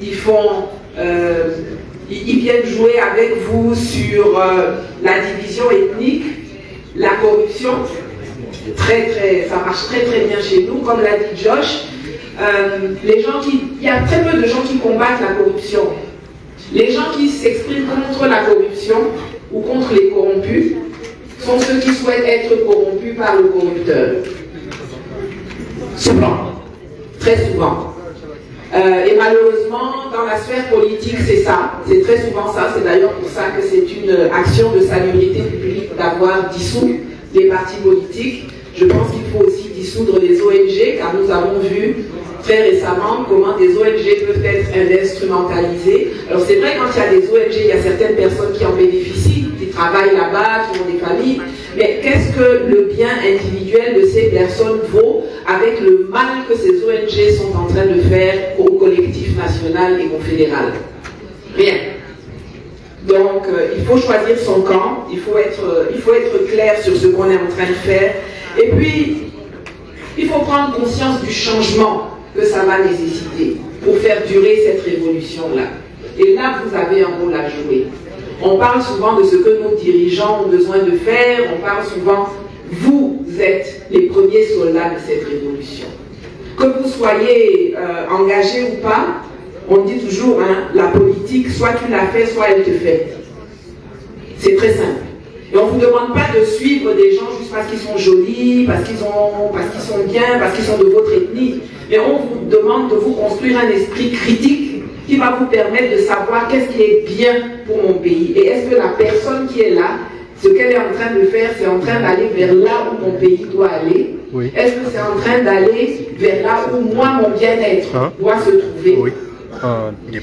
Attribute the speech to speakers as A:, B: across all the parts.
A: ils font, ils viennent jouer avec vous sur la division ethnique, la corruption. Ça marche très très bien chez nous, comme l'a dit Josh. Il y a très peu de gens qui combattent la corruption. Les gens qui s'expriment contre la corruption ou contre les corrompus sont ceux qui souhaitent être corrompus par le corrupteur. Souvent, très souvent. Et malheureusement, dans la sphère politique, c'est ça. C'est très souvent ça. C'est d'ailleurs pour ça que c'est une action de salubrité publique d'avoir dissous les partis politiques. Je pense qu'il faut aussi dissoudre les ONG, car nous avons vu très récemment comment des ONG peuvent être instrumentalisées. Alors c'est vrai, quand il y a des ONG, il y a certaines personnes qui en bénéficient, qui travaillent là-bas, qui ont des familles, mais qu'est-ce que le bien individuel de ces personnes vaut avec le mal que ces ONG sont en train de faire au collectif national et confédéral? Rien. Donc il faut choisir son camp, il faut être clair sur ce qu'on est en train de faire, et puis il faut prendre conscience du changement que ça va nécessiter pour faire durer cette révolution-là. Et là, vous avez un rôle à jouer. On parle souvent de ce que nos dirigeants ont besoin de faire, on parle souvent, vous êtes les premiers soldats de cette révolution. Que vous soyez engagé ou pas, on dit toujours, la politique, soit tu la fais, soit elle te fait. C'est très simple. Et on ne vous demande pas de suivre des gens juste parce qu'ils sont jolis, parce qu'ils sont bien, parce qu'ils sont de votre ethnie. Mais on vous demande de vous construire un esprit critique qui va vous permettre de savoir qu'est-ce qui est bien pour mon pays. Et est-ce que la personne qui est là, ce qu'elle est en train de faire, c'est en train d'aller vers là où mon pays doit aller? Oui. Est-ce que c'est en train d'aller vers là où moi, mon bien-être doit se trouver? Oui.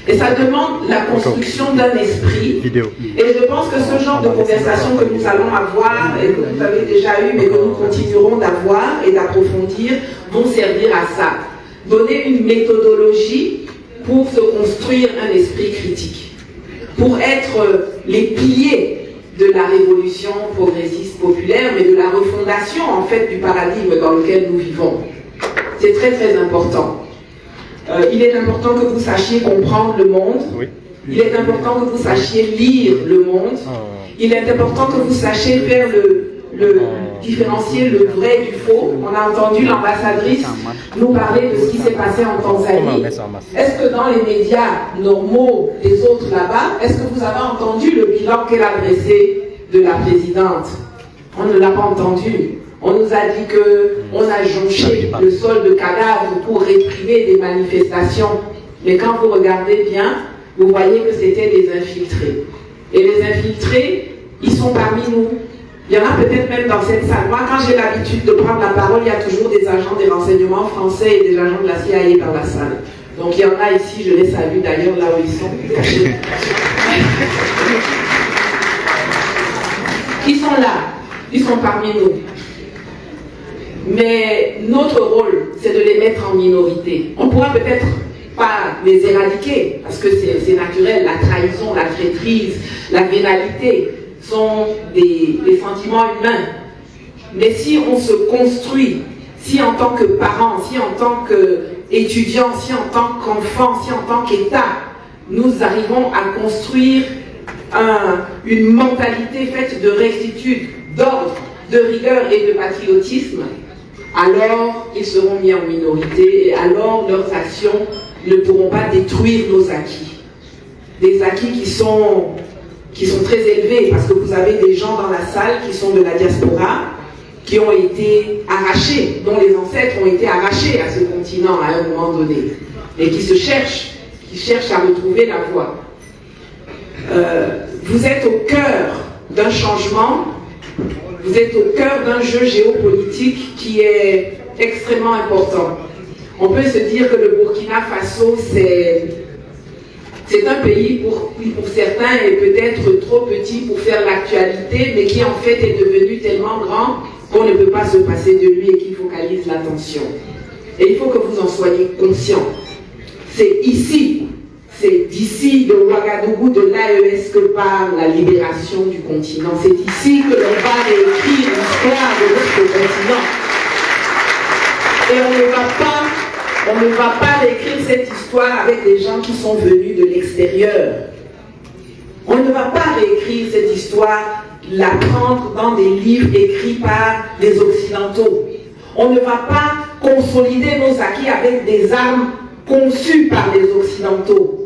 A: Et ça demande la construction d'un esprit. Et je pense que ce genre de conversation que nous allons avoir et que vous avez déjà eu, mais que nous continuerons d'avoir et d'approfondir, vont servir à ça. Donner une méthodologie pour se construire un esprit critique, pour être les piliers de la révolution progressiste populaire, mais de la refondation en fait du paradigme dans lequel nous vivons. C'est très très important. Il est important que vous sachiez comprendre le monde. Oui. Il est important que vous sachiez lire le monde. Il est important que vous sachiez faire différencier le vrai du faux. On a entendu l'ambassadrice nous parler de ce qui s'est passé en Tanzanie. Est-ce que dans les médias normaux des autres là-bas, est-ce que vous avez entendu le bilan qu'elle a dressé de la présidente? On ne l'a pas entendu. On nous a dit qu'on a jonché le sol de cadavres pour réprimer des manifestations. Mais quand vous regardez bien, vous voyez que c'était des infiltrés. Et les infiltrés, ils sont parmi nous. Il y en a peut-être même dans cette salle. Moi, quand j'ai l'habitude de prendre la parole, il y a toujours des agents des renseignements français et des agents de la CIA dans la salle. Donc il y en a ici, je les salue d'ailleurs là où ils sont. Ils sont là. Ils sont parmi nous. Mais notre rôle, c'est de les mettre en minorité. On ne pourra peut-être pas les éradiquer, parce que c'est naturel, la trahison, la traîtrise, la vénalité sont des sentiments humains. Mais si on se construit, si en tant que parents, si en tant qu'étudiants, si en tant qu'enfants, si en tant qu'État, nous arrivons à construire une mentalité faite de rectitude, d'ordre, de rigueur et de patriotisme, alors ils seront mis en minorité et alors leurs actions ne pourront pas détruire nos acquis. Des acquis qui sont très élevés, parce que vous avez des gens dans la salle qui sont de la diaspora, qui ont été arrachés, dont les ancêtres ont été arrachés à ce continent à un moment donné, et qui cherchent à retrouver la voie. Vous êtes au cœur d'un changement. Vous êtes au cœur d'un jeu géopolitique qui est extrêmement important. On peut se dire que le Burkina Faso, c'est un pays pour certains est peut-être trop petit pour faire l'actualité, mais qui en fait est devenu tellement grand qu'on ne peut pas se passer de lui et qui focalise l'attention. Et il faut que vous en soyez conscients. C'est ici, c'est d'ici de Ouagadougou, de l'AES que parle la libération du continent. C'est ici que l'on va réécrire l'histoire de notre continent. Et On ne va pas réécrire cette histoire avec des gens qui sont venus de l'extérieur. On ne va pas réécrire cette histoire, la prendre dans des livres écrits par les Occidentaux. On ne va pas consolider nos acquis avec des armes conçues par les Occidentaux.